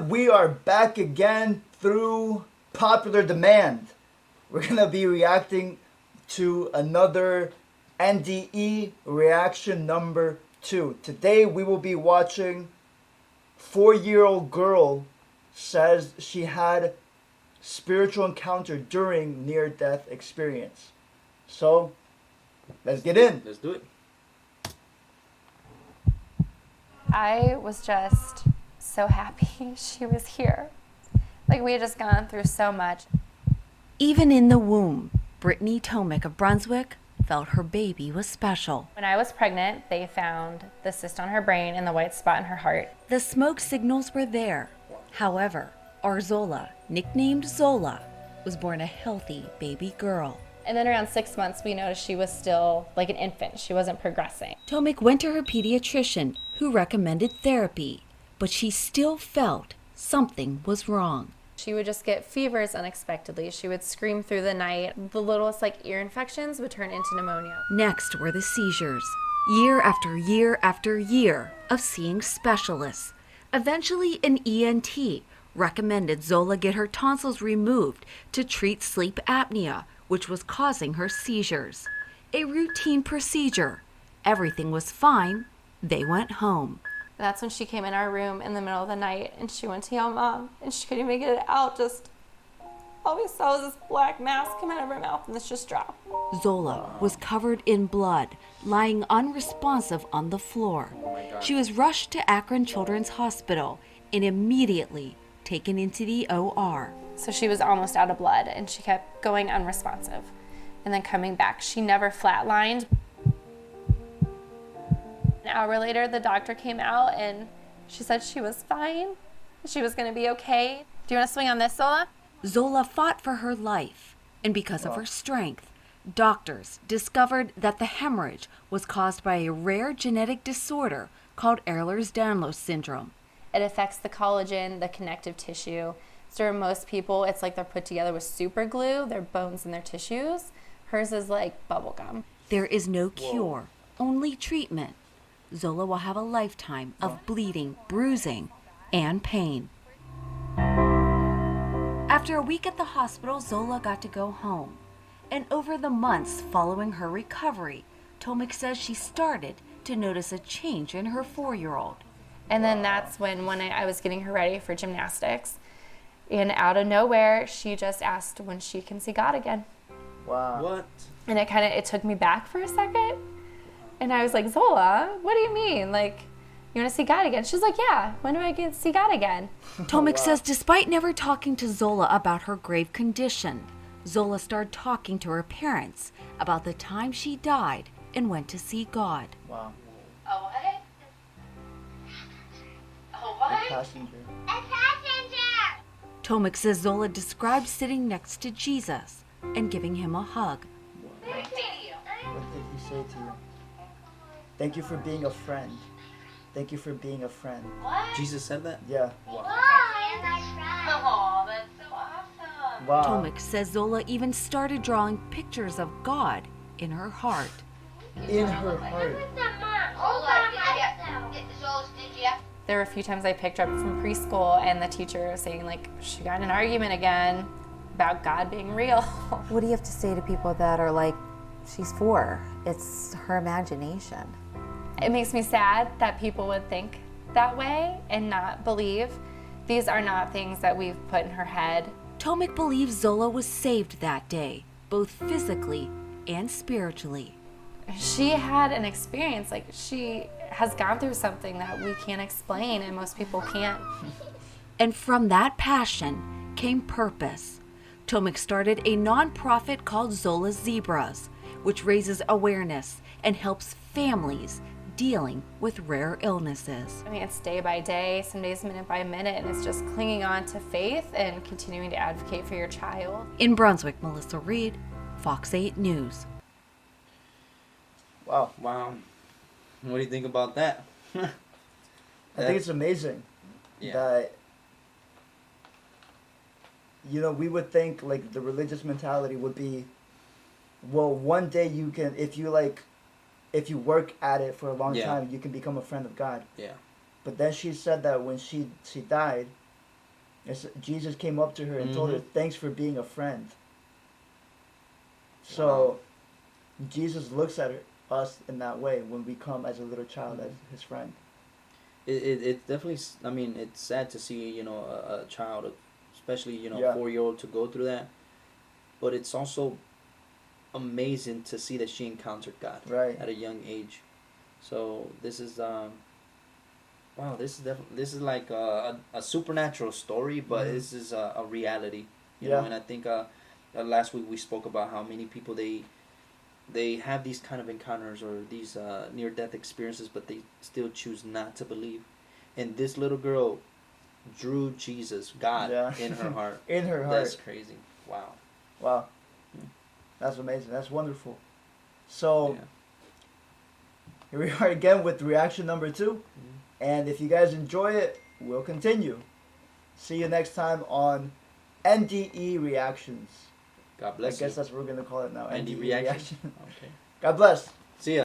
we are back again through popular demand. We're going to be reacting to another NDE reaction number 2. Today we will be watching 4-year-old girl says she had spiritual encounter during near-death experience. So, let's get in. Let's do it. I was just so happy she was here. Like, we had just gone through so much. Even in the womb, Brittany Tomic of Brunswick felt her baby was special. When I was pregnant, they found the cyst on her brain and the white spot in her heart. The smoke signals were there. However, our Zola, nicknamed Zola, was born a healthy baby girl. And then around 6 months, we noticed she was still like an infant. She wasn't progressing. Tomic went to her pediatrician, who recommended therapy, but she still felt something was wrong. She would just get fevers unexpectedly. She would scream through the night. The littlest ear infections would turn into pneumonia. Next were the seizures. Year after year after year of seeing specialists. Eventually, an ENT recommended Zola get her tonsils removed to treat sleep apnea, which was causing her seizures. A routine procedure. Everything was fine. They went home. That's when she came in our room in the middle of the night and she went to yell, "Mom," and she couldn't even get it out. Just all we saw was this black mass come out of her mouth and this just dropped. Zola was covered in blood, lying unresponsive on the floor. She was rushed to Akron Children's Hospital and immediately taken into the OR. So she was almost out of blood and she kept going unresponsive and then coming back. She never flatlined. An hour later, the doctor came out and she said she was fine. She was going to be okay. Do you want to swing on this, Zola? Zola fought for her life, and because of her strength, doctors discovered that the hemorrhage was caused by a rare genetic disorder called Ehlers-Danlos syndrome. It affects the collagen, the connective tissue. So for most people, it's like they're put together with super glue, their bones and their tissues. Hers is like bubble gum. There is no cure, only treatment. Zola will have a lifetime of bleeding, bruising, and pain. After a week at the hospital, Zola got to go home. And over the months following her recovery, Tomic says she started to notice a change in her 4-year-old. And then that's when I was getting her ready for gymnastics. And out of nowhere, she just asked when she can see God again. Wow. What? And it took me back for a second. And I was like, "Zola, what do you mean? Like, you want to see God again?" She's like, "Yeah, when do I get to see God again?" Tomic says despite never talking to Zola about her grave condition, Zola started talking to her parents about the time she died and went to see God. Wow. A what? A what? A passenger. A passenger! Tomic says Zola described sitting next to Jesus and giving him a hug. What did he say to you? Thank you for being a friend. Thank you for being a friend. What? Jesus said that? Yeah. Oh, that's so awesome. Wow. Tomic says Zola even started drawing pictures of God in her heart. In her heart. There were a few times I picked her up from preschool and the teacher was saying, like, she got in an argument again about God being real. What do you have to say to people that are like, she's 4, it's her imagination? It makes me sad that people would think that way and not believe. These are not things that we've put in her head. Tomic believes Zola was saved that day, both physically and spiritually. She had an experience, like she has gone through something that we can't explain and most people can't. And from that passion came purpose. Tomic started a nonprofit called Zola Zebras, which raises awareness and helps families dealing with rare illnesses. I mean, it's day by day, some days minute by minute, and it's just clinging on to faith and continuing to advocate for your child. In Brunswick, Melissa Reed, Fox 8 News. Wow. Wow. What do you think about that? I think it's amazing that, we would think like the religious mentality would be, well, one day you can, if you work at it for a long time, you can become a friend of God. Yeah. But then she said that when she died, Jesus came up to her and told her, Mhm. "Thanks for being a friend." So, Wow. Jesus looks at us in that way when we come as a little child as his friend. It definitely. I mean, it's sad to see a child, especially Yeah. 4-year-old, to go through that. But it's also amazing to see that she encountered God Right. at a young age. So this is wow. This is like a supernatural story, but Mhm. this is a reality. You Yeah. know, and I think last week we spoke about how many people they have these kind of encounters or these near death experiences, but they still choose not to believe. And this little girl drew Jesus, God, Yeah. in her heart. In her heart. That's crazy. Wow. Wow. Yeah. That's amazing. That's wonderful. So, Yeah. here we are again with reaction number 2. Mhm. And if you guys enjoy it, we'll continue. See you next time on NDE Reactions. God I bless guess you. that's what we're going to call it now. ND NDE reaction. Okay. God bless. See ya.